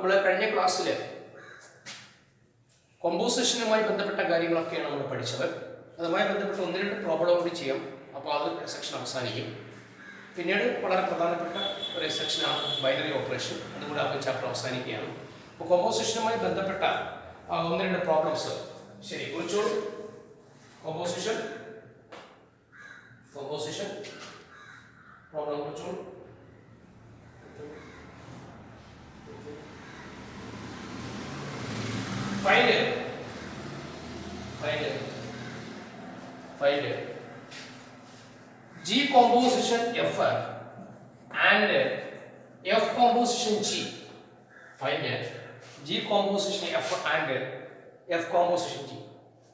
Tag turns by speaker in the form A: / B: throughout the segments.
A: നമ്മൾ കഴിഞ്ഞ ക്ലാസ്സിൽ കോമ്പോസിഷനുമായി ബന്ധപ്പെട്ട കാര്യങ്ങളൊക്കെയാണ് നമ്മൾ പഠിച്ചത്. അതുമായി ബന്ധപ്പെട്ട 1-2 പ്രോബ്ലം കൂടി ചെയ്യാം. അപ്പോൾ അത് സെക്ഷൻ അവസാനിക്കും. പിന്നീട് വളരെ പ്രധാനപ്പെട്ട ഒരു സെക്ഷനാണ് ബൈനറി ഓപ്പറേഷൻ. അതുകൂടെ ആ ചാപ്റ്റർ അവസാനിക്കുകയാണ്. അപ്പോൾ കോമ്പോസിഷനുമായി ബന്ധപ്പെട്ട 1-2 പ്രോബ്ലംസ് ശരി കുറിച്ചോളൂ. കോമ്പോസിഷൻ പ്രോബ്ലം കുറിച്ചോളൂ. Find G composition F and F composition G. Find G composition F and F composition G.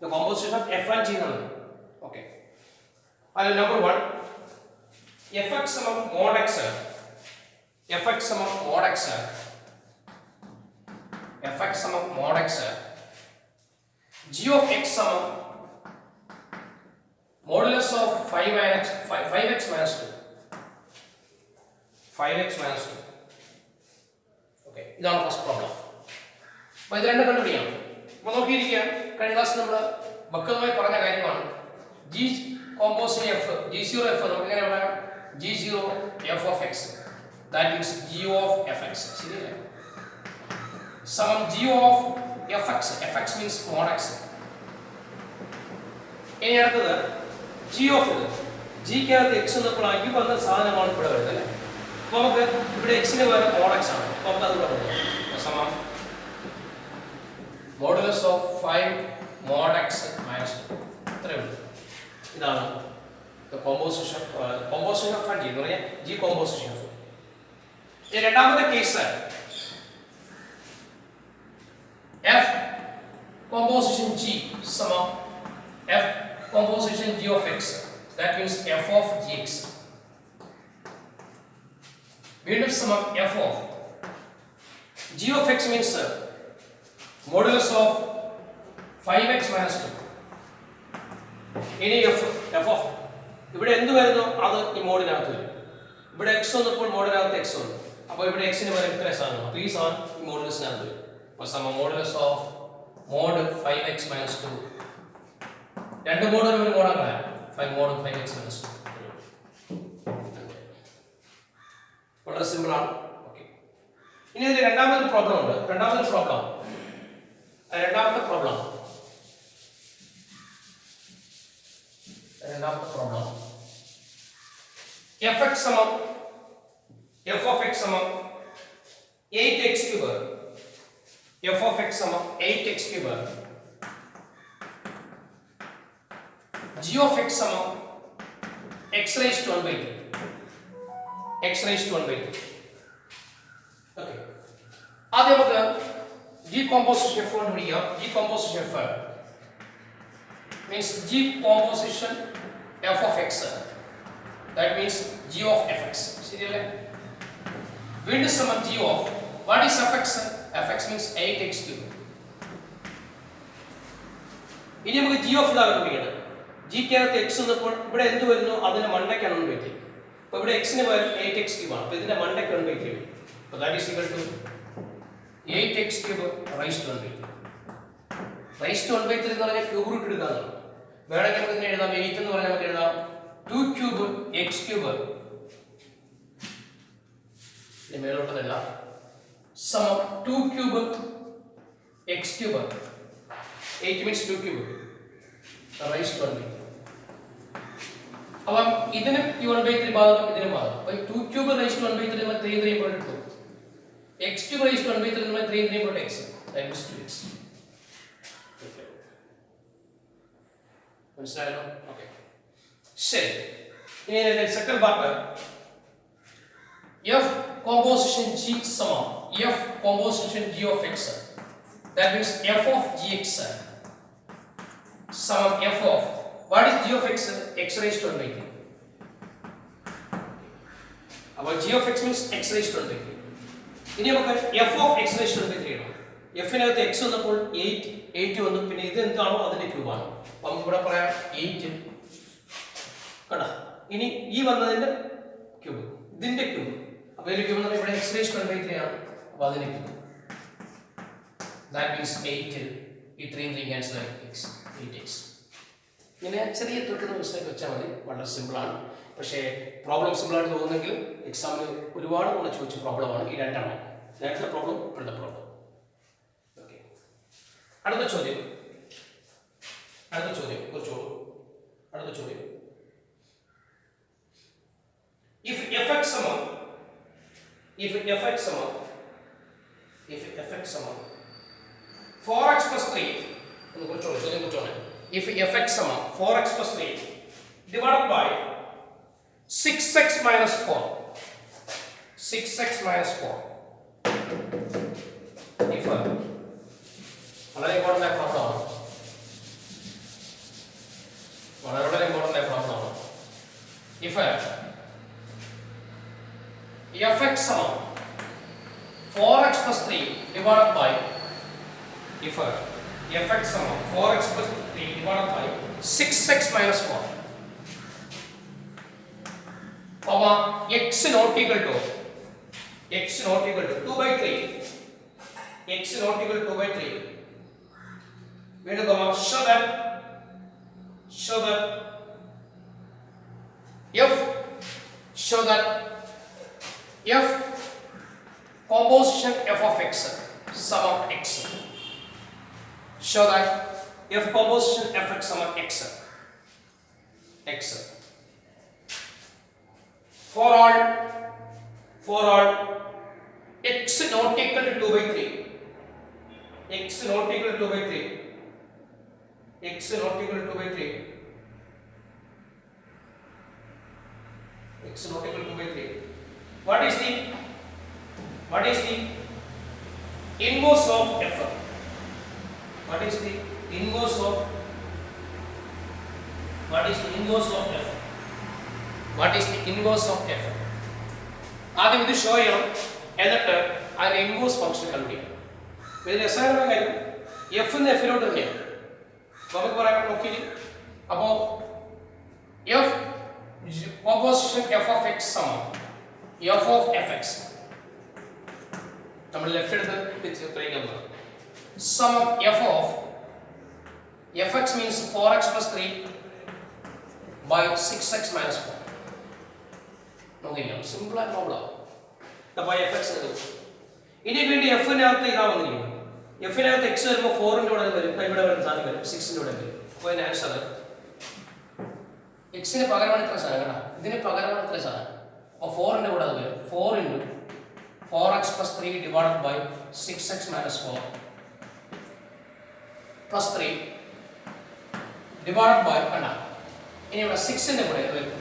A: The composition of F and G. Okay. Number 1. Fx among mod x. Fx among mod x. Fx among mod x. G of x among modulus of 5x minus 2. 5x minus 2. Okay, ഇതാണ് first problem. അപ്പോൾ ഇത് രണ്ടും കണ്ടുപിടിക്കാം. അപ്പോൾ നോക്കിയിരിക്കുക, കഴിഞ്ഞ ക്ലാസ്സിൽ നമ്മൾ വ്യക്തമായി പറഞ്ഞ കാര്യമാണ്. G composition F, G0 F നമുക്ക് എങ്ങനെ പറയാം? G0 F of x. That means G of fx. ശരിയല്ലേ? Some G of fx. Fx means mod x. ഇനി അടുത്തത് G of G ക്കകത്ത് x എന്നപ്പോൾ ഈ പറഞ്ഞ സാധനമാണ് ഇവിടെ വരുന്നത് അല്ലേ? അപ്പോൾ നമുക്ക് ഇവിടെ x ന് പകരം mod x ആണ്. അപ്പോൾ നമുക്ക് അത് പറയാം. സമം modulus of 5 mod x minus 2. ഇത്രയേ ഉള്ളൂ. ഇതാണ് composition of G എന്ന് പറഞ്ഞാൽ G composition. ഈ രണ്ടാമത്തെ കേസ് F composition G സമം F composition G of x. That means F of gx. വീണ്ടും സമം F of G of x means modulus of 5x minus 2. ഇനി F of ഇവിടെ എന്ത് വരുന്നു അത് ഈ മോഡിനകത്ത് വരും. ഇവിടെ x വന്നപ്പോൾ മോഡിനകത്ത് x വന്നു. അപ്പോൾ ഇവിടെ x ന് പകരം ഇത്ര സാധനം. അപ്പോൾ ഈ സാധനം ഈ മോഡുലസിനകത്ത് വരും. അപ്പോൾ സമം modulus of mod 5x minus 2. രണ്ട് മോഡുകൾ ഒരു മോഡാണ് 5 mod 5x minus 2. വളരെ സിമ്പിൾ ആണ്. ഓക്കേ, ഇനി ഇതിൽ രണ്ടാമത്തെ പ്രോബ്ലം ഉണ്ട്. രണ്ടാമത്തെ പ്രോബ്ലം fx സമം f of x സമം 8x cube. f of x സമം 8x cube. G of x സമം x raised to 1/2. x raised to 1/2. Okay, ആദ്യം നമുക്ക് G composition F കണ്ടുപിടിക്കാം. G composition F means G composition F of x. That means G of fx. ശരിയല്ലേ? വീണ്ടും സമം G of what is fx? fx means 8x cube. ഇനി നമുക്ക് G of ഇതാ കണ്ടുപിടിക്കണം. G ക്കകത്ത് x എന്നപ്പോൾ ഇവിടെ എന്ത് വരുന്നു അതിന്റെ മണ്ടയ്ക്കാണ് 1/3. അപ്പോൾ ഇവിടെ x ന് പകരം 8x cube ആണ്. അപ്പോൾ ഇതിന്റെ മണ്ടയ്ക്ക് 1/3 വരും. അപ്പോൾ that is equal to 8x cube raised to 1/3. raised to 1/3 എന്ന് പറഞ്ഞാൽ ക്യൂബ് റൂട്ട് എടുക്കാനാണ്. വേണമെങ്കിൽ നമുക്ക് ഇങ്ങനെ എഴുതാം. 8 എന്ന് പറഞ്ഞാൽ നമുക്ക് എഴുതാം 2 cube x cube. ഇത് മേലോട്ടല്ല. സമം 2 cube x cube. 8 means 2 cube raised to 1/3. അപ്പോൾ ഇതിന് ഈ 1/3 ഭാഗം ഇതിനും ഭാഗം. അപ്പോൾ 2 cube raised to 1/3 നമ്മൾ 3 പോയിട്ട് എടുത്തു. x cube raised to 1/3 നമ്മൾ 3 പോയിട്ട് x. That means 2x. മനസ്സിലായോ? ഓക്കേ, ശരി. ഇനി second part F composition G സമം F composition G of x. That means F of gx സമം F of what is G of x? X raised to 1/3. അപ്പോൾ G of x means x raised to 1/3. ഇനി നമുക്ക് F of x raised to 1/3 ആണ്. F നകത്ത് x വന്നപ്പോൾ 8 വന്നു. പിന്നെ ഇത് എന്താണോ അതിന്റെ ക്യൂബ് ആണ്. അപ്പോൾ നമുക്ക് ഇവിടെ പറയാം 8 കണ്ട. ഇനി ഈ വന്നതിന്റെ ക്യൂബ് ഇതിന്റെ ക്യൂബ്. അപ്പോൾ ഇതിന്റെ ക്യൂബ് ഇവിടെ x raised to 1/3 ആണ്. അപ്പോൾ അതിന്റെ ക്യൂബ് That means 8. ഈ 3 cancel x 8x. ഇങ്ങനെ ചെറിയ ട്രിക്ക് മിസ്റ്റേക്ക് വെച്ചാൽ മതി. വളരെ സിമ്പിളാണ്. പക്ഷേ പ്രോബ്ലം സിമ്പിളായിട്ട് തോന്നുന്നെങ്കിലും എക്സാമിന് ഒരുപാട് തവണ ചോദിച്ച പ്രോബ്ലമാണ് ഈ രണ്ടെണ്ണം. നേരത്തെ പ്രോബ്ലം ഇപ്പോഴത്തെ പ്രോബ്ലം. ഓക്കെ, അടുത്ത ചോദ്യം കുറച്ചോളൂ. അടുത്ത ചോദ്യം, if fx സമം 4x plus 3 എന്ന് കുറച്ചോളൂ. ചോദ്യം കുറച്ചോളൂ. If fx സമം 4x plus 3 divided by 6x minus 4 if വളരെ ഇമ്പോർട്ടൻ്റ് ആയ പ്രോബ്ലമാണ്. വളരെ ഇമ്പോർട്ടൻ്റ് ആയ പ്രോബ്ലമാണ്. If fx സമം 4x plus 3 divided by fx സമം 4x plus 3 divided by 6x minus 4 comma x not equal to 2 by 3 x not equal to 2 by 3 വീണ്ടും comma show that f composition f of x sum of x. Show that f composition f x sum of x. For all x not equal to 2 by 3 x not equal to 2 by 3 what is the inverse of f? What is the inverse of f? ആദ്യം ഇത് show ചെയ്യണം, എന്നിട്ട് അതിന്റെ inverse function കണ്ടുപിടിക്കണം. ഇതിന് രസകരമായ കാര്യം F എന്ന് എഫിലോട്ട് തന്നെയാണ്. നമുക്ക് പറയാൻ നോക്കി. അപ്പോൾ f composition f of x സമം എഫ് ഓഫ് എഫ് എക്സ് നമ്മൾ ലെഫ്റ്റ് എടുത്ത് ബ്രേക്കാൻ പോകും. സമം f of f x means 4x plus 3 by 6x minus 4. നോക്കിയിരിക്കണം, സിമ്പിൾ ആയ പ്രോബ്ലം. അപ്പോൾ എഫ് എക്സ് എടുക്കും. ഇനി വീണ്ടും എഫിനകത്ത് ഇതാ വന്നിരിക്കുന്നത്. എഫിനകത്ത് എക്സ് വരുമ്പോൾ 4ന്റെ കൂടെ വരും, ഇവിടെ വരും സാധനം വരും, 6ന്റെ കൂടെ വരും. അപ്പോൾ അതിന് ആൻസർ എക്സിന് പകരമാണ് ഇത്ര സാധനം കേട്ടോ, ഇതിന് പകരമാണ് ഇത്ര സാധനം. അപ്പോൾ 4ന്റെ കൂടെ അത് വരും. 4 into 4x plus 3 divided by 6x minus 4 plus 3 divided by കണ്ട. ഇനി ഇവിടെ 6ന്റെ കൂടെ എന്ത് വരും?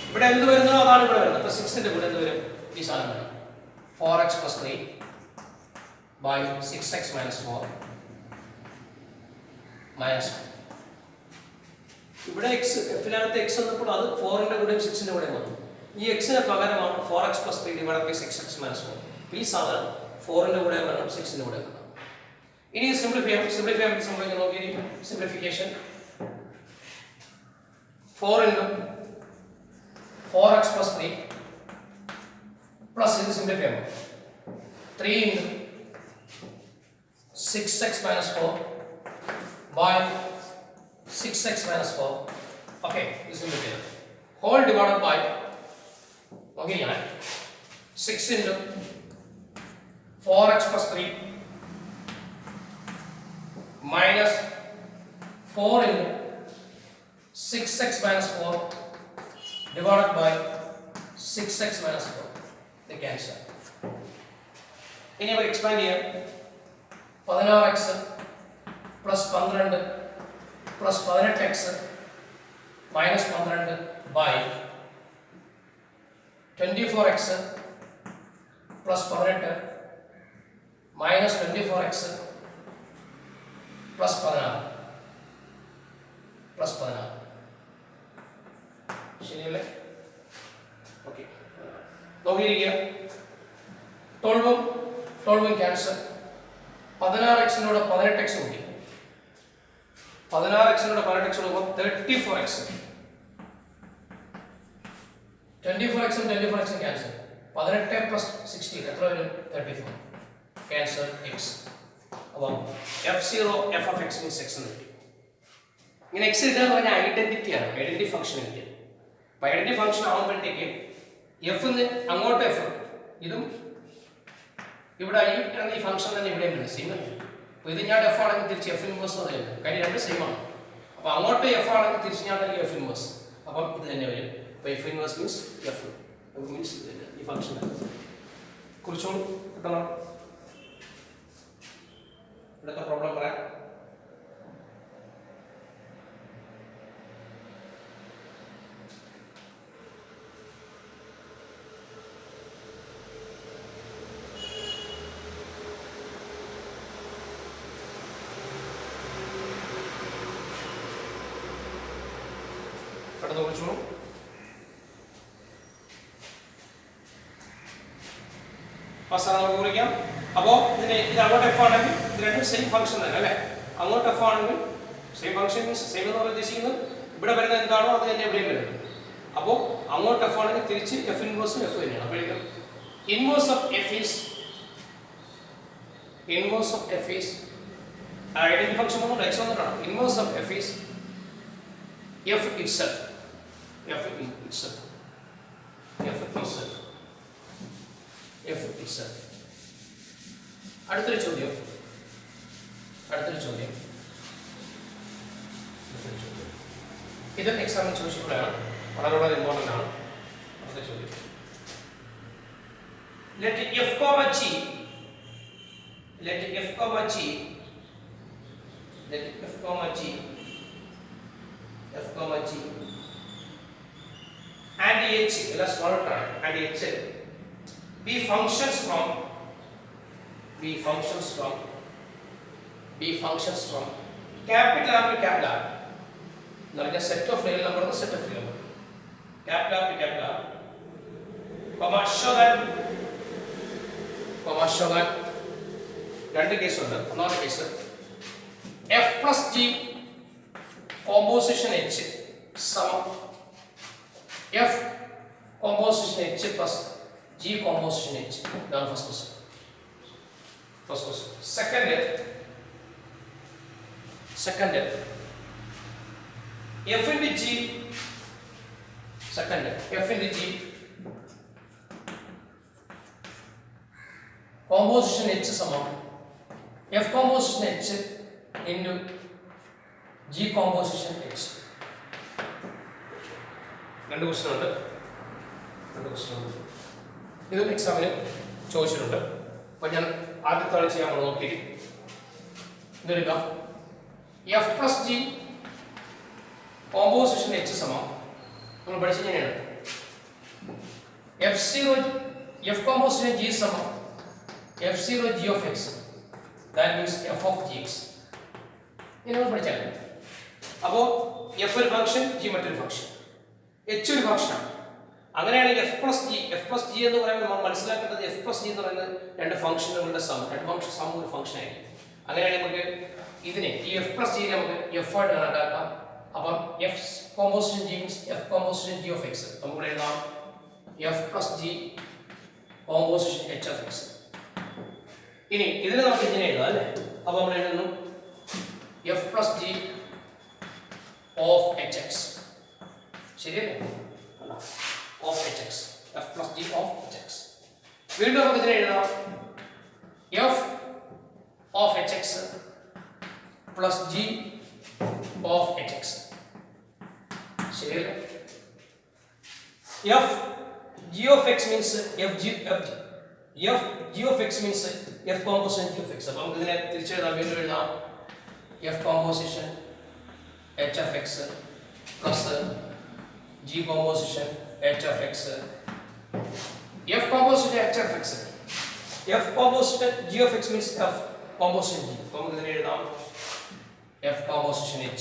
A: ഇവിടെ എന്ത് വരുന്നോ അതാണ് ഇവിടെ വരുന്നത്. അപ്പോൾ 6ന്റെ കൂടെ എന്ത് വരും? ഈ സാധനം വരും. 4x plus 3 by 6x minus 4 minus 1. ഇവിടെ x എഫിനകത്ത് x എന്നപ്പോൾ അത് 4ന്റെ കൂടെ 6ന്റെ കൂടെ വന്നു. ഈ x-ന് പകരമാണ് 4x plus 3 divided by 6x minus 4. ഈ സാധനം 4ന്റെ കൂടെ വരണം, 6ന്റെ കൂടെ വരണം. ഇനി സിംപ്ലിഫിക്കേഷൻ നോക്കി. Simplification 4 into 4x plus 3 plus ഇത് സിംപ്ലിഫൈ ചെയ്യാം 3 into 6x minus 4 by 6x minus 4. Okay, this will be clear. Whole divided by, okay, 6 into 4x plus 3 minus 4 into 6x minus 4 divided by 6x minus 4. The cancel. ഇനി നമുക്ക് expand ചെയ്യാം. 16x plus 12 plus 18x minus 12 by 24x plus 18 minus 24x plus 16 plus 16. ശരിയല്ലേ? Okay, നോക്കിയിരിക്കുക. 12 cancel. 16x-നോട് 18x കൂട്ടി. 16x-നോട് 18x കൊടുക്കുമ്പോൾ 34x. 24x-ഉം 24x-ഉം cancel. 18 plus 16 എത്ര വരും? 34. Cancel x. അപ്പോൾ f0 f of x means x എന്ന് കിട്ടി. ഇങ്ങനെ x കിട്ടുക എന്ന് പറഞ്ഞാൽ ഐഡന്റിറ്റിയാണ്, ഐഡന്റിറ്റി ഫംഗ്ഷൻ കിട്ടിയത്. അപ്പോൾ ഐഡന്റിറ്റി ഫംഗ്ഷൻ ആകുമ്പോഴത്തേക്ക് എഫ് അങ്ങോട്ട് എഫ് ഇതും ഇവിടെ ഈ ഫംഗ്ഷൻ തന്നെ ഇവിടെയും ഉണ്ട്, സെയിം അല്ലേ. അപ്പോൾ ഇത് ഞാൻ എഫ് ആണെങ്കിൽ തിരിച്ച് എഫ് ഇൻവേഴ്സ് പറയുന്നത്, കാര്യം രണ്ട് സെയിം ആണ്. അപ്പോൾ അങ്ങോട്ട് എഫ് ആണെങ്കിൽ തിരിച്ച് ഞാൻ എഫ് ഇൻവേഴ്സ്, അപ്പം ഇത് തന്നെ വരും. അപ്പോൾ F inverse means F means ഈ ഫംഗ്ഷൻ കുറിച്ചും കിട്ടണം. ഇവിടുത്തെ പ്രോബ്ലം പറയാം. അടുത്ത കുറിച്ചോളൂ. നമുക്ക് കുറിക്കാം. അപ്പോൾ ഇത് അങ്ങോട്ട് എഫ് ആണെങ്കിൽ ഇത് രണ്ടും സെയിം ഫംഗ്ഷൻ തന്നെ അല്ലേ. അങ്ങോട്ട് എഫ് ആണെങ്കിൽ സെയിം ഫംഗ്ഷൻ മീൻസ് സെയിം എന്ന് പറഞ്ഞാൽ ഉദ്ദേശിക്കുന്നത് ഇവിടെ വരുന്നത് എന്താണോ അത് തന്നെ എവിടെയും വരുന്നത്. അപ്പോൾ അങ്ങോട്ട് എഫ് ആണെങ്കിൽ തിരിച്ച് എഫ് ഇൻവേഴ്സും എഫ് തന്നെയാണ്. അപ്പോഴേക്കും inverse of F is identity function കൊണ്ട് എക്സ് വന്നിട്ടാണ്. Inverse of F is F itself. അടുത്തൊരു ചോദ്യം ഇത് എക്സാമിന് ചോദിച്ചിട്ടുള്ളതാണ്, വളരെ ഇമ്പോർട്ടൻ്റ് ആണ്. അടുത്ത ചോദ്യം, let f comma g and h is a small term and h be functions from capital R to capital R. Now the set of real number to set of real number, capital R to capital R, comma show that രണ്ട് case ഉണ്ട്. ഒന്നാമത്തെ case f plus g composition h സമം f composition h plus g composition h. ഇതാണ് first question. Second f into g composition h സമം f composition h into g composition h. രണ്ട് question ഉണ്ട്. ഇതും എക്സാമിന് ചോദിച്ചിട്ടുണ്ട്. അപ്പോൾ ഞാൻ ആദ്യത്തെ ആൾ ചെയ്യാൻ നോക്കി ഇതെടുക്കാം. F plus g composition h സമം നമ്മൾ പഠിച്ചത് ഇങ്ങനെയാണ്. എഫ് കോമ്പോസിഷൻ ജി സമം f0 g of x, that means f of gx. ഇനി നമ്മൾ പഠിച്ചാൽ അപ്പോൾ f ഒരു ഫംഗ്ഷൻ, g മറ്റൊരു ഫംഗ്ഷൻ, h ഒരു ഫംഗ്ഷനാണ്. അങ്ങനെയാണെങ്കിൽ f plus g എന്ന് പറയുമ്പോൾ നമ്മൾ മനസ്സിലാക്കേണ്ടത് f plus g എന്ന് പറയുന്നത് രണ്ട് ഫംഗ്ഷനുകളുടെ സം, രണ്ട് ഫംഗ്ഷൻ സം ഒരു ഫംഗ്ഷൻ ആയിരിക്കും. അങ്ങനെയാണെങ്കിൽ നമുക്ക് ഇതിനെ ഈ f plus g നമുക്ക് f ആയിട്ട് കണക്കാക്കാം. അപ്പം f composition g means f composition g of x നമുക്ക് എഴുതാം f plus g composition h of x. ഇനി ഇതിനെ നമുക്ക് ഇങ്ങനെ എഴുതാം അല്ലേ. അപ്പോൾ നമ്മൾ എഴുതുന്നു f plus g of hx. ശരിയല്ലേ? of hx, f plus g of hx. വീണ്ടും നമുക്ക് ഇതിനെ എഴുതാം f of hx plus g of hx. ശരിയല്ലേ? f g of x means f g of x means f composition g of x. അപ്പോൾ നമുക്ക് ഇതിനെ തിരിച്ചെഴുതാം. വീണ്ടും എഴുതാം f composition h of x plus g composition h of x. f composition h of x, f composition g of x means f composition g. അപ്പോൾ നമുക്ക് ഇതിനെ എഴുതാം f composition h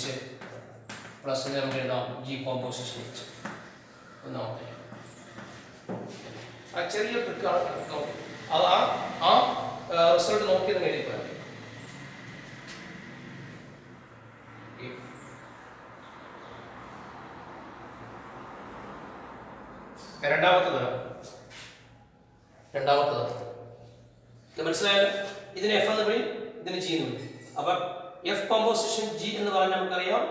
A: plus ഇതിനെ നമുക്ക് എഴുതാം g composition h. ഒന്നാമത്തെ ആ ചെറിയ ട്രിക്കാണ്. അത് ആ റിസൾട്ട് നോക്കിയത് എഴുതിപ്പോയാൽ രണ്ടാമത്തെ തരം ഇത് മനസ്സിലായാലും ഇതിനെ എഫ് എന്ന് പറയും, ഇതിന് ജി എന്ന് വിളിക്കും. അപ്പം എഫ് കോമ്പോസിഷൻ ജി എന്ന് പറഞ്ഞാൽ നമുക്കറിയാം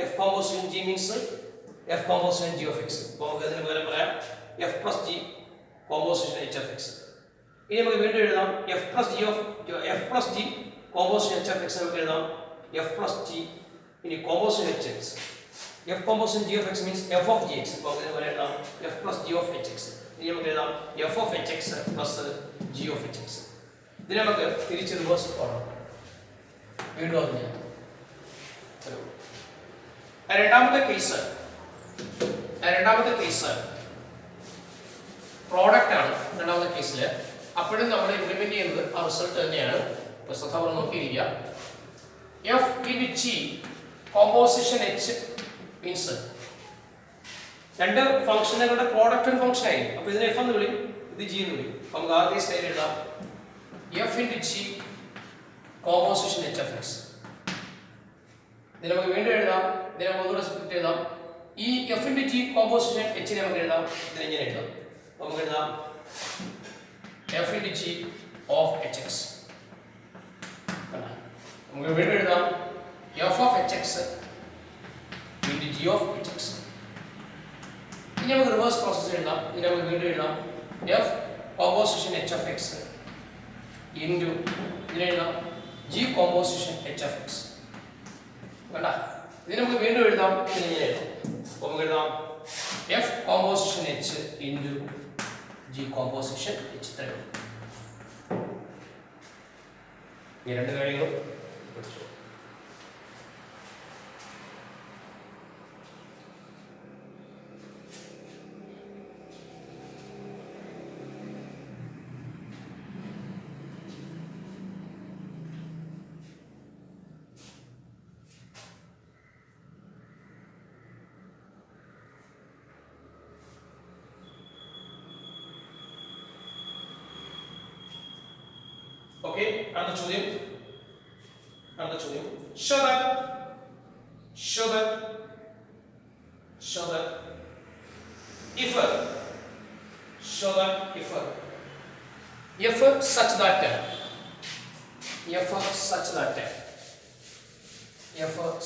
A: F composition G means F composition G of X. അപ്പോൾ നമുക്ക് ഇതിന് പകരം പറയാം F plus g composition H of X. ഇനി നമുക്ക് വീണ്ടും എഴുതാം F plus g composition H of X നമുക്ക് എഴുതാം എഫ് പ്ലസ് ജി ഇനി composition H X. F composition G of X means f of G X. അപ്പോൾ നമുക്ക് ഇതിന് എഴുതാം F plus G of H X. ഇനി നമുക്ക് എഴുതാം F of H X plus G of H X. ഇതിനെ നമുക്ക് തിരിച്ച് റിവേഴ്സ് പോകണം. വീണ്ടും അത് ഞാൻ രണ്ടാമത്തെ കേസ് പ്രോഡക്റ്റ് ആണ്. രണ്ടാമത്തെ കേസിൽ അപ്പോഴും നമ്മൾ ഇംപ്ലിമെന്റ് ചെയ്യുന്നത് ആ റിസൾട്ട് തന്നെയാണ്. ശ്രദ്ധാപൂർവ്വം നോക്കിയിരിക്കുക. F into g composition h means രണ്ട് ഫംഗ്ഷനുകളുടെ പ്രോഡക്റ്റ് ഒരു ഫംഗ്ഷൻ ആയി. അപ്പോൾ ഇതിനെ എഫ് എന്ന് വിളിക്കും, ഇത് ജി എന്ന് വിളിക്കും. അപ്പോൾ നമുക്ക് ആദ്യ സ്റ്റൈൽ എഴുതാം F into g composition H of X. ഇതിനെ നമുക്ക് വീണ്ടും എഴുതാം. ഇതിനെ ഒന്നുകൂടെ സ്പ്ലിറ്റ് എഴുതാം. ഈ എഫ് ഇൻറ്റു ജി കോമ്പോസിഷൻ എച്ചിനെ നമുക്ക് എഴുതാം. ഇതിനെ ഇങ്ങനെ എഴുതാം. നമുക്ക് എഴുതാം F into G of H X. നമുക്ക് വീണ്ടും എഴുതാം F of H X into G of H X. ഇനി നമുക്ക് റിവേഴ്സ് പ്രോസസ് എഴുതാം. ഇനി നമുക്ക് വീണ്ടും എഴുതാം F composition H of X into ഇതിനെ എഴുതാം G composition H of X. വേണ്ട, ഇതിന് നമുക്ക് വീണ്ടും എഴുതാം. ഇതിനെ ഇങ്ങനെ എഴുതാം. അപ്പോൾ നമുക്ക് എഴുതാം F composition H into g composition H. ഇത്രയും ഈ രണ്ട് കാര്യങ്ങളും പഠിച്ചു. Okay, അടുത്ത ചോദ്യം. Show that if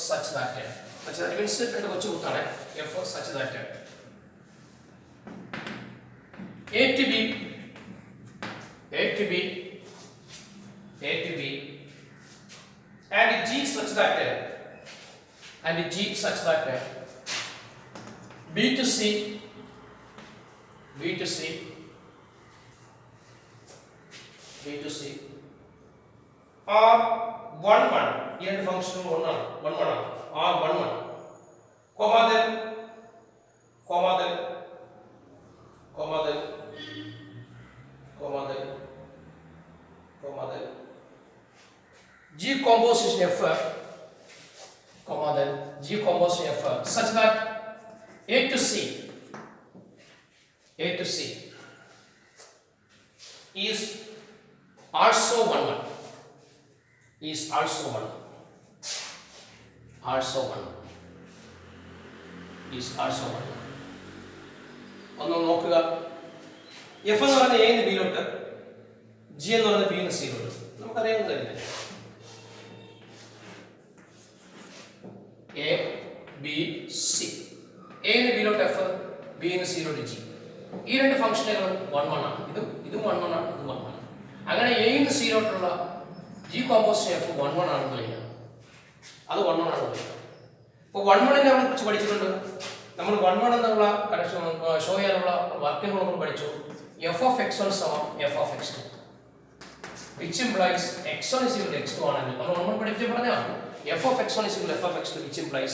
A: such that means രണ്ട് കൊച്ചു കൂട്ടാണ്. F such that A to B and G such that B to C are 1 ഈ രണ്ട് ഫംഗ്ഷനും 1 ആണ് are 1 comma then G composition F such that A to C is also 1 ഒന്ന് നോക്കുക. F എന്ന് പറഞ്ഞ എ ബിയിലോട്ട്, ജി എന്ന് പറഞ്ഞ ബി സിയിലോട്ട് നമുക്കറിയാവുന്നതല്ലേ. എ ബി സി, എ ബിയിലോട്ട് എഫ്, ബി സിയിലോട്ട് ജി. ഈ രണ്ട് ഫംഗ്ഷനുകൾ 1 ആണ്. ഇതും 1 ആണ്, ഇതും 1 ആണ്. അങ്ങനെ എ സിയിലോട്ടുള്ള ജി കോമ്പോസിഷൻ എഫ് 1 ആണെന്ന് പറയുന്നത്. അത് 1 ആണ്. ഇപ്പോൾ 1 നമ്മൾ കുറിച്ച് പഠിച്ചിട്ടുണ്ട്. നമ്മൾ 1 എന്നുള്ള കണക്ഷൻ ഷോ ചെയ്യാനുള്ള വർക്കിംഗ് നമ്മൾ പഠിച്ചു. എഫ് ഓഫ് എക്സ് 1 സമം f of X 2 which implies x1 is equal to x2 ആണെങ്കിൽ നമ്മൾ 1 പഠിച്ചു പറഞ്ഞതാണ്. F of X 1 is equal to f of x2 which implies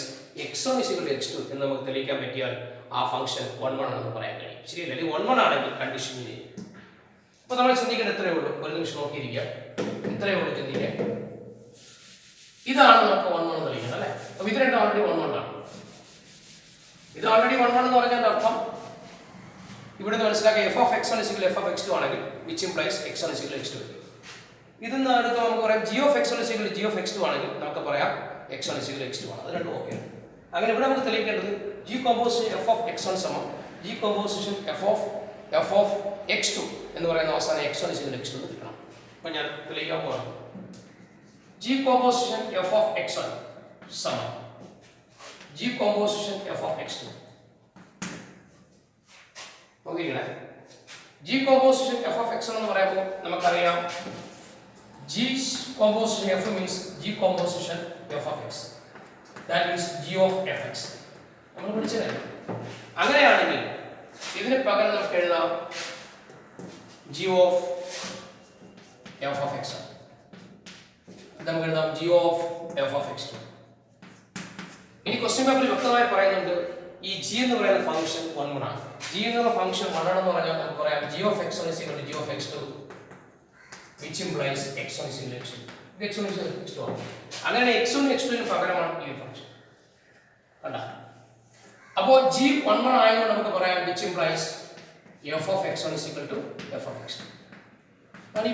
A: x1 is equal to x2 എന്ന് നമുക്ക് തെളിയിക്കാൻ പറ്റിയാൽ ആ ഫംഗ്ഷൻ 1 ആണെന്ന് പറയാൻ കഴിയും. ശരിയല്ലേ? അല്ലെങ്കിൽ 1 ആണെങ്കിൽ കണ്ടീഷൻ ചെയ്യും. അപ്പോൾ നമ്മൾ ചിന്തിക്കേണ്ട ഇത്രയേ ഉള്ളൂ. ഒരു നിമിഷം നോക്കിയിരിക്കുക. ഇത്രയേ ഉള്ളൂ ചിന്തിക്കാൻ. ഇതാണ് നമുക്ക് 1 തെളിയിക്കുന്നത് അല്ലേ? അപ്പോൾ ഇത് രണ്ടും ഓൾറെഡി 1 ആണ്. ഇത് ഓൾറെഡി 1 എന്ന് പറഞ്ഞാൽ അർത്ഥം ഇവിടെ മനസ്സിലാക്കുക F of X 1 is equal to f of x2 ആണെങ്കിൽ which implies x1 is equal to x2. ഇതെന്ന് അടുത്ത് നമുക്ക് പറയാം G of X 1 is equal to g of x2 ആണെങ്കിൽ നമുക്ക് പറയാം x1 is equal to x2 ആണ്. അത് രണ്ടും ഓക്കെ ആണ്. അങ്ങനെ ഇവിടെ നമുക്ക് തെളിയിക്കേണ്ടത് g composition f of x1 സമം G composition f of x2 എന്ന് പറയുന്ന അവസാനം x1 is equal to x2 എന്ന് കിട്ടണം. അപ്പോൾ ഞാൻ തെളിയിക്കാൻ പോകാം. G composition f of x1 സമം G composition f of x2. നോക്കിക്കണേ, G composition f of x1 എന്ന് പറയുമ്പോൾ നമുക്കറിയാം G composition f means G composition f of x. That means G of fx. നമ്മൾ പഠിച്ചതല്ലേ? അങ്ങനെയാണെങ്കിൽ ഇതിന് പകരം നമുക്ക് എഴുതാം G of f of x. നമുക്ക് എഴുതാം G of f of x2. ഇനി ക്വസ്റ്റ്യൻ പേപ്പറിൽ വ്യക്തമായി പറയുന്നുണ്ട് ഈ G എന്ന് പറയുന്ന ഫംഗ്ഷൻ 1 ആണ്. G എന്നുള്ള ഫംഗ്ഷൻ 1 ആണെന്ന് പറഞ്ഞാൽ നമുക്ക് പറയാം G of x1 is equal to G of x2, which implies x1 is equal to x2. ഇത് x1 is equal to x2 ആണ്. അങ്ങനെ x1 x2 ന് പകരമാണ് ഈ ഫംഗ്ഷൻ. കണ്ടാ? അപ്പോൾ G 1 ആയതുകൊണ്ട് നമുക്ക് പറയാം which implies f of x1 is equal to f of x2. ആണ്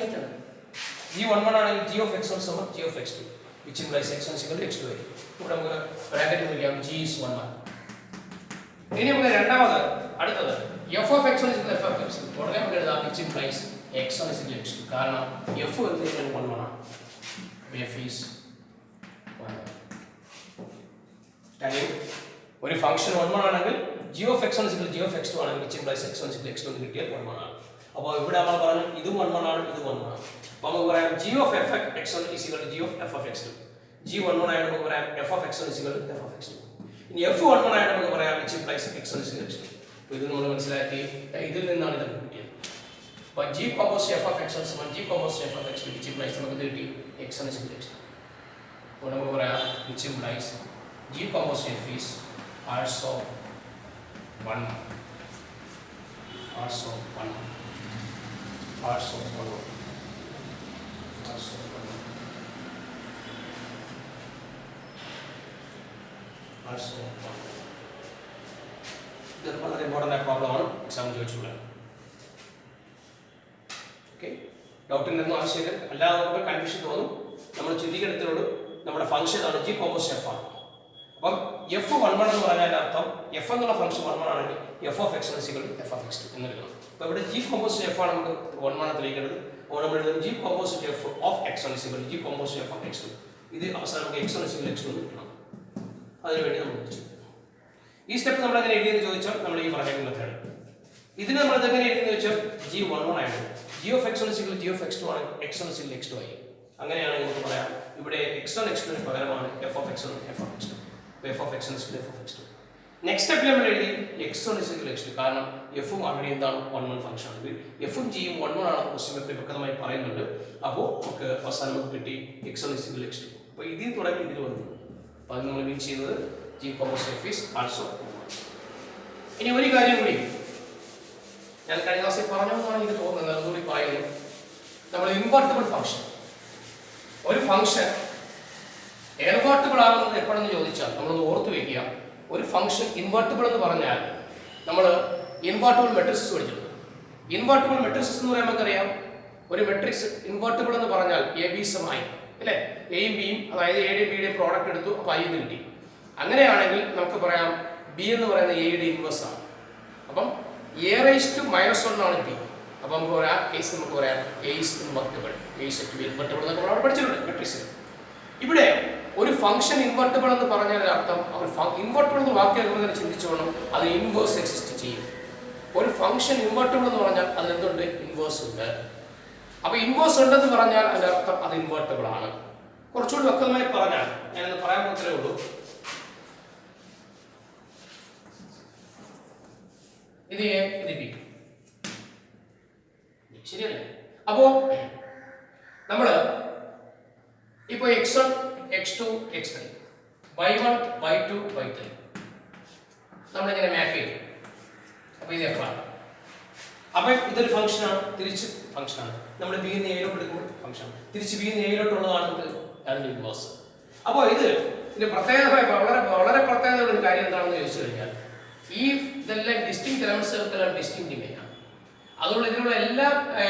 A: G 1 ആണെങ്കിൽ G of x1 സമം G of x2, which implies x1 is equal to x2 ആയിരിക്കും. ഇവിടെ നമുക്ക് ബ്രാക്കറ്റ് ഉപയോഗിക്കാം G is 1. ഇനി നമുക്ക് രണ്ടാമത് അടുത്തത് f of x1 is equal to f of x2. ഉടനെ നമുക്ക് എഴുതാം which implies x1 is equal to x2. കാരണം f എന്തിനാണ് 1 ആണ്. f is 1. കാര്യം ഒരു ഫംഗ്ഷൻ 1 ആണെങ്കിൽ G of x1 is equal to G of x2 ആണെങ്കിൽ which implies x1 is equal to x2 എന്ന് കിട്ടിയാൽ 1 ആണ്. അപ്പോൾ ഇവിടെ നമ്മൾ പറഞ്ഞു ഇതും 1 ആണ് ഇതും 1 ആണ്. അപ്പോൾ നമുക്ക് പറയാം G of f of x1 is equal to G of f of x2. G 1 ആയിട്ട് നമുക്ക് പറയാം f of x1 is equal to f of x2. ഇനി f 1 ആയിട്ട് നമുക്ക് പറയാം which implies x1 is equal to x2. അപ്പോൾ ഇത് നമ്മൾ മനസ്സിലാക്കി ഇതിൽ നിന്നാണ് ഇത് കിട്ടിയത്. അപ്പോൾ G composite f of x1 സമം G composite f of x2, which implies നമുക്ക് കിട്ടി x1 is equal to x2. അപ്പോൾ നമുക്ക് പറയാം which implies G composite f is also 1. Also 1. Also 1. Also 1. Also 1. ഇത് വളരെ ഇമ്പോർട്ടൻ്റ് ആയ പ്രോബ്ലമാണ്, എക്സാമിന് ചോദിച്ചിട്ടുള്ളത്. ഓക്കെ, ഡൗട്ടിൻ്റെ ആവശ്യമില്ല. അല്ലാതെ നമുക്ക് കൺഫ്യൂഷൻ തോന്നും. നമ്മൾ ചിന്തിക്കേണ്ടതുള്ളൂ നമ്മുടെ ഫംഗ്ഷൻ ആണ് G composite f ആണ്. അപ്പം f11 എന്ന് പറഞ്ഞാൽ അർത്ഥം f എന്നുള്ള ഫംഗ്ഷൻ 1 ആണെങ്കിൽ f of x1 is equal to f of x2 എന്ന് എഴുതണം. അപ്പോൾ ഇവിടെ G composite f ആണ് നമുക്ക് 1 ആണ് തെളിയിക്കേണ്ടത്. അപ്പോൾ നമ്മൾ എഴുതും G composite f of x1 is equal to G composite f of x2. ഇത് അവസാനം നമുക്ക് x1 is equal to x2 എന്ന് കിട്ടണം. അതിനുവേണ്ടി നമ്മൾ പഠിച്ചു. ഈ സ്റ്റെപ്പ് നമ്മൾ എങ്ങനെ എഴുതിയെന്ന് ചോദിച്ചാൽ നമ്മൾ ഈ പറഞ്ഞ മെത്തേഡ്. ഇതിന് നമ്മൾ എങ്ങനെ എഴുതിയെന്ന് ചോദിച്ചാൽ G11 ആയിരുന്നു. G of x1 is equal to G of x2 ആണെങ്കിൽ x1 is equal to x2 ആയി. അങ്ങനെയാണെങ്കിൽ നമുക്ക് പറയാം ഇവിടെ x1 x2 ന് പകരമാണ് f of x1 f of x2. f of x1 is equal to f of x2. Next സ്റ്റെപ്പിൽ നമ്മൾ എഴുതി x1 is equal to x2. കാരണം f ഉം അവിടെ എന്താണ് 1 ഫംഗ്ഷൻ ആണ്. f ഉം g ഉം 1 ആണ് ക്വസ്റ്റ്യൻ പേപ്പറിൽ വ്യക്തമായി പറയുന്നുണ്ട്. അപ്പോൾ നമുക്ക് അവസാനം നമുക്ക് കിട്ടി x1 is equal to x2. അപ്പോൾ ഇതിൽ തുടങ്ങി ഇതിൽ വന്നു. അപ്പോൾ അത് നമ്മൾ മീൻ ചെയ്യുന്നത് G composite f is also 1. ഇനി ഒരു കാര്യം കൂടി ഞാൻ കഴിഞ്ഞ ക്ലാസ്സിൽ പറഞ്ഞതെന്നാണ് എനിക്ക് തോന്നുന്നത്, അതുകൂടി പറയുന്നു. നമ്മൾ ഇൻവെർട്ടിബിൾ ഫംഗ്ഷൻ, ഒരു ഫംഗ്ഷൻ ഇൻവെർട്ടിബിൾ ആകുന്നത് എപ്പോഴെന്ന് ചോദിച്ചാൽ നമ്മളൊന്ന് ഓർത്തു വയ്ക്കുക. ഒരു ഫംഗ്ഷൻ ഇൻവെർട്ടിബിൾ എന്ന് പറഞ്ഞാൽ നമ്മൾ ഇൻവെർട്ടിബിൾ മെട്രിക്സ് പഠിച്ചിട്ടുണ്ട്. ഇൻവെർട്ടിബിൾ മെട്രിക്സ് എന്ന് പറയുമ്പോൾ നമുക്കറിയാം ഒരു മെട്രിക്സ് ഇൻവെർട്ടിബിൾ എന്ന് പറഞ്ഞാൽ എ ബി സമമായി അല്ലേ, എയും ബിയും, അതായത് എയുടെയും ബിയുടെയും പ്രോഡക്റ്റ് എടുത്തു, അപ്പോൾ ഐ എന്ന് കിട്ടി. അങ്ങനെയാണെങ്കിൽ നമുക്ക് പറയാം ബി എന്ന് പറയുന്നത് എയുടെ ഇൻവേഴ്സ് ആണ്. അപ്പം എ റൈസ് ടു -1 ആണ് ബി. അപ്പം നമുക്ക് പറയാം കേസ് നമുക്ക് പറയാം A is invertible, A is invertible എന്നൊക്കെ നമ്മൾ പഠിച്ചിട്ടുണ്ട് മെട്രിക്സിൽ. ഇവിടെ ഒരു ഫംഗ്ഷൻ ഇൻവെർട്ടിബിൾ എന്ന് പറഞ്ഞാൽ അർത്ഥം ഒരു ഇൻവെർട്ടിബിൾ എന്ന് വാക്യം ചിന്തിച്ചോണം, അത് ഇൻവേഴ്സ് എക്സിസ്റ്റ് ചെയ്യും. ഒരു ഫംഗ്ഷൻ ഇൻവെർട്ടിബിൾ എന്ന് പറഞ്ഞാൽ അതിലെന്തുണ്ട്, ഇൻവേഴ്സ് ഉണ്ട്. അപ്പൊ ഇൻവേഴ്സ് ഉണ്ടെന്ന് പറഞ്ഞാൽ അതിന്റെ അർത്ഥം അത് ഇൻവെർട്ടിബിൾ ആണ്. കുറച്ചുകൂടി വ്യക്തമായി പറഞ്ഞാൽ ഞാനത് പറയാൻ മാത്രമേ ഉള്ളൂ. ഇത് എ, ഇത് ബി, ശരിയല്ലേ? അപ്പോ നമ്മള് ഇപ്പൊ x1 x2 x3 y1 y2 y3 നമ്മളിങ്ങനെ മാപ്പ് ചെയ്തു. അപ്പൊ ഇത് f ആണ്. അപ്പൊ ഇതൊരു ഫംഗ്ഷൻ ആണ്, തിരിച്ച് ഫംഗ്ഷൻ ആണ്. നമ്മൾ ബി എന്ന് എയിലോട്ട് എടുക്കുമ്പോൾ ഫംഗ്ഷൻ ആണ്, തിരിച്ച് ബി എന്ന് എയിലോട്ടുള്ളതാണ് അതിന്റെ ഇൻവേഴ്സ്. അപ്പോൾ ഇതിന്റെ പ്രത്യേകമായി വളരെ പ്രത്യേകതയുള്ള ഒരു കാര്യം എന്താണെന്ന് ചോദിച്ചു കഴിഞ്ഞാൽ ഈ ഇതെല്ലാം ഡിസ്റ്റിങ് എലമെന്റ്സുകൾക്കെല്ലാം ഡിസ്റ്റിങ് ഇമേജ് ആണ്. അതുകൊണ്ട് ഇതിനുള്ള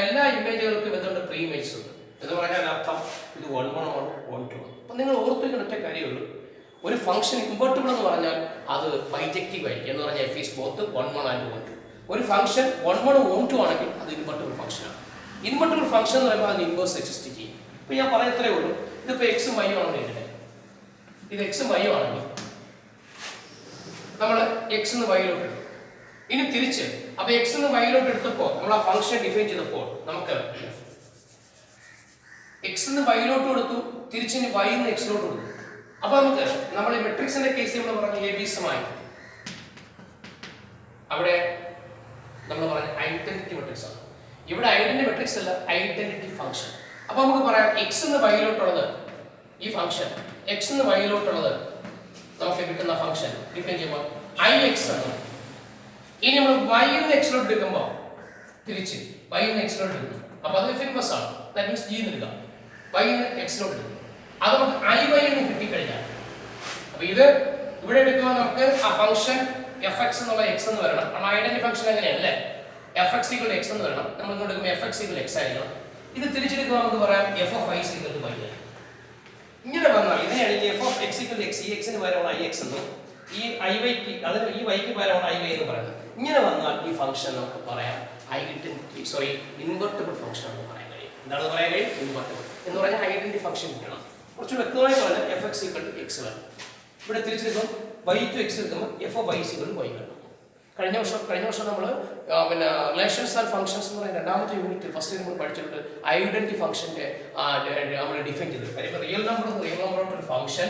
A: എല്ലാ ഇമേജുകൾക്കും എന്തുണ്ട്, പ്രീ ഇമേജസ് ഉണ്ട് എന്ന് പറഞ്ഞാൽ അർത്ഥം ഇത് 1 1 1 1 2. അപ്പം നിങ്ങൾ ഓർത്തുവയ്ക്കുന്ന ഒറ്റ കാര്യമുള്ളൂ, ഒരു ഫംഗ്ഷൻ ഇൻവെർട്ടിബിൾ എന്ന് പറഞ്ഞാൽ അത് ബൈജക്റ്റീവ് ആയിരിക്കും എന്ന് പറഞ്ഞാൽ f is both 1 1 and 1 2. ഒരു ഫംഗ്ഷൻ 1 1 1 2 ആണെങ്കിൽ അത് ഇൻവെർട്ടിബിൾ ഫംഗ്ഷൻ ആണ്. ഇൻവെർട്ടിബിൾ ഫംഗ്ഷൻ എന്ന് പറയുമ്പോൾ അത് ഇൻവേഴ്സ് എക്സിസ്റ്റ് ചെയ്യും. ഇപ്പോൾ ഞാൻ പറയുന്നത്രേ ഉള്ളൂ, ഇതിപ്പോൾ എക്സും വൈയും ആണെന്ന് എഴുതട്ടെ. ഇത് എക്സും വൈയും ആണെങ്കിൽ നമ്മൾ എക്സ് എന്ന് വൈയിലോട്ട് എടുക്കും. ഇനി തിരിച്ച് അപ്പോൾ എക്സ് എന്ന് വൈയിലോട്ട് എടുത്തപ്പോൾ നമ്മൾ ആ ഫംഗ്ഷൻ ഡിഫൈൻ ചെയ്തപ്പോൾ നമുക്ക് എക്സ് എന്ന് വൈയിലോട്ട് കൊടുത്തു, തിരിച്ചിന് വൈ എന്ന് എക്സിലോട്ട് കൊടുത്തു. അപ്പൊ നമുക്ക് നമ്മൾ ഈ മെട്രിക്സിന്റെ കേസ് നമ്മൾ പറഞ്ഞ എ ബി സമമായി അവിടെ നമ്മൾ പറഞ്ഞ ഐഡന്റിറ്റി മെട്രിക്സ് ആണ്. ഇവിടെ ഐഡന്റിറ്റി മെട്രിക്സ് അല്ല, ഐഡന്റിറ്റി ഫംഗ്ഷൻ. അപ്പൊ നമുക്ക് പറയാം എക്സ് എന്ന് വൈയിലോട്ടുള്ളത് ഈ ഫംഗ്ഷൻ എക്സ് എന്ന് വൈയിലോട്ടുള്ളത് നമുക്ക് കിട്ടുന്ന ഫംഗ്ഷൻ ഡിഫൈൻ ചെയ്യുമ്പോൾ ഐ എക്സ് ആണ്. ഇനി നമ്മൾ വൈ എന്ന് എക്സിലോട്ട് എടുക്കുമ്പോൾ തിരിച്ച് വൈ എന്ന് എക്സിലോട്ട് എടുക്കും. അപ്പൊ അത് ഫിൻബസ് ആണ്. ദാറ്റ് മീൻസ് ജി എന്ന് എടുക്കാം. വൈ എന്ന് എക്സിലോട്ട് എടുക്കും. അത് നമുക്ക് ഐ വൈ എന്ന് കിട്ടിക്കഴിഞ്ഞാൽ അപ്പൊ ഇത് ഇവിടെ എടുക്കുമ്പോൾ നമുക്ക് ആ ഫംഗ്ഷൻ എഫ് എക്സ് എന്നുള്ള എക്സ് എന്ന് വരണം. കാരണം ഐഡന്റിറ്റി ഫംഗ്ഷൻ എങ്ങനെയല്ലേ, എഫ് എക്സ് ഈക്വൽ എക്സ് എന്ന് വരണം. നമ്മൾ ഇങ്ങോട്ട് എടുക്കുമ്പോൾ എഫ് എക്സ് ഈക്വൽ എക്സ് ആയിരിക്കണം. ഇത് തിരിച്ചെടുക്കുമ്പോൾ നമുക്ക് പറയാം f of I equal to y. ഇങ്ങനെ വന്നാൽ ഇതിനെയാണ് ഈ f of x equal x, ഈ എക്സിന് പകരമാണ് ഐ എക്സ് എന്നും ഈ ഐ വൈക്ക് അത് ഈ വൈക്ക് പകരമാണ് ഐ വൈ എന്ന് പറയുന്നത്. ഇങ്ങനെ വന്നാൽ ഈ ഫംഗ്ഷൻ നമുക്ക് പറയാം ഐഡന്റിറ്റി ഇൻവെർട്ടിബിൾ ഫംഗ്ഷൻ എന്ന് പറയാൻ കഴിയും. എന്താണ് പറയാൻ കഴിയും? ഇൻവെർട്ടിബിൾ എന്ന് പറഞ്ഞാൽ ഐഡന്റിറ്റി ഫംഗ്ഷൻ കിട്ടണം. കുറച്ച് വ്യക്തമായി പറഞ്ഞാൽ f x equal to x വരണം. ഇവിടെ തിരിച്ചെടുക്കും വൈ ടു എക്സ് എടുക്കുമ്പോൾ f of y equal to y വരണം. കഴിഞ്ഞ വർഷം നമ്മൾ പിന്നെ റിലേഷൻസ് ആൻഡ് ഫംഗ്ഷൻസ് എന്ന് പറയുന്ന രണ്ടാമത്തെ യൂണിറ്റ് ഫസ്റ്റ് നമ്മൾ പഠിച്ചിട്ടുണ്ട്. ഐഡന്റിറ്റി ഫംഗ്ഷന്റെ നമ്മൾ ഡിഫൈൻ ചെയ്തത് കാര്യം റിയൽ നമ്പർ ഒരു ഫംഗ്ഷൻ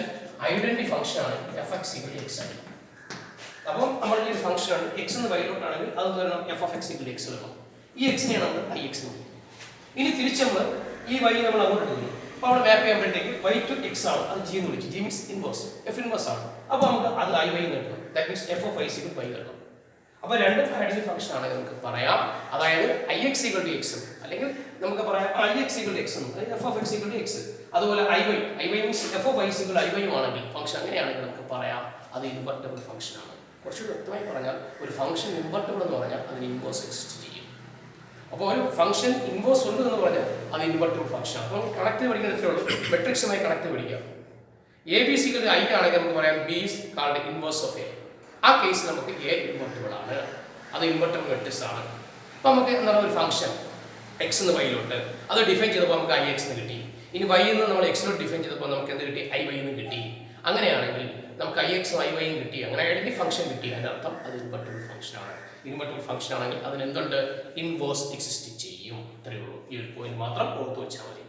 A: ഐഡന്റിറ്റി ഫംഗ്ഷൻ ആണ് f x equal to x ആണ്. അപ്പം നമ്മൾ ഈ ഫംഗ്ഷൻ ആണ് എക്സ് എന്ന് വൈയിലോട്ടാണെങ്കിൽ അത് വരണം f of x equal to x വരണം. ഈ എക്സിനെയാണ് നമ്മൾ ഐ എക്സ് എന്ന്. ഇനി തിരിച്ച് നമ്മൾ ഈ വൈ നമ്മൾ അങ്ങോട്ട് എടുക്കുന്നു. അപ്പോൾ അവിടെ മാപ്പ് ചെയ്യുമ്പോഴത്തേക്ക് വൈ ടു എക്സ് ആണ്, അത് ജി എന്ന് വിളിച്ചു. G means inverse, f inverse ആണ്. അപ്പോൾ നമുക്ക് അത് ഐ വൈ എന്ന് കിട്ടണം. That means f of I equal y കിട്ടണം. അപ്പോൾ രണ്ട് ഐഡന്റിറ്റി ഫംഗ്ഷൻ ആണെങ്കിൽ നമുക്ക് പറയാം, അതായത് I x equal to x അല്ലെങ്കിൽ നമുക്ക് പറയാം I x equal to x f of x equal to x. അതുപോലെ I y means f of I equal I y ആണെങ്കിൽ ഫംഗ്ഷൻ അങ്ങനെയാണെങ്കിൽ നമുക്ക് പറയാം അത് ഇൻവെർട്ടിബിൾ ഫംഗ്ഷൻ ആണ്. കുറച്ച് വ്യക്തമായി പറഞ്ഞാൽ ഒരു ഫംഗ്ഷൻ ഇൻവെർട്ടിബിൾ എന്ന് പറഞ്ഞാൽ അതിന് ഇൻവേഴ്സ് എക്സിസ്റ്റ് ചെയ്യും. അപ്പോൾ ഒരു ഫംഗ്ഷൻ ഇൻവേഴ്സ് ഉണ്ട് എന്ന് പറഞ്ഞാൽ അത് ഇൻവെർട്ടിബിൾ ഫംഗ്ഷൻ ആണ്. അപ്പോൾ കണക്ട് പഠിക്കുന്നതേ ഉള്ളൂ, മെട്രിക്സുമായി കണക്ട് പഠിക്കാം. എ ബി സികൾ ഐ ആണെങ്കിൽ നമുക്ക് പറയാം B is called inverse of A. ആ കേസിൽ നമുക്ക് എ ഇൻവെർട്ടിബിൾ ആണ്, അത് ഇൻവെർട്ടിബിൾ മെട്രിക്സ് ആണ്. അപ്പോൾ നമുക്ക് എന്താണ് ഒരു ഫംഗ്ഷൻ എക്സ് എന്ന് വൈയിലോട്ട് അത് ഡിഫൈൻ ചെയ്തപ്പോൾ നമുക്ക് ഐ എക്സ് എന്ന് കിട്ടി. ഇനി വൈ എന്ന് നമ്മൾ എക്സിലോട്ട് ഡിഫൈൻ ചെയ്തപ്പോൾ നമുക്ക് എന്ത് കിട്ടി? ഐ വൈ എന്ന് കിട്ടി. അങ്ങനെയാണെങ്കിൽ നമുക്ക് ഐ എക്സും ഐ വൈയും കിട്ടി. അങ്ങനെ ഐഡന്റിറ്റി ഫംഗ്ഷൻ കിട്ടി. അതിൻ്റെ അർത്ഥം അത് ഇൻവെർട്ടിബിൾ ഫംഗ്ഷൻ ആണ്. ഇൻവെർട്ടിബിൾ ഫംഗ്ഷൻ ആണെങ്കിൽ അതിന് എന്തുണ്ട്? ഇൻവേഴ്സ് എക്സിസ്റ്റ് ചെയ്യും. ഇത്രയേ ഉള്ളൂ. ഈ ഒരു പോയിന്റ് മാത്രം ഓർത്തു വെച്ചാൽ മതി.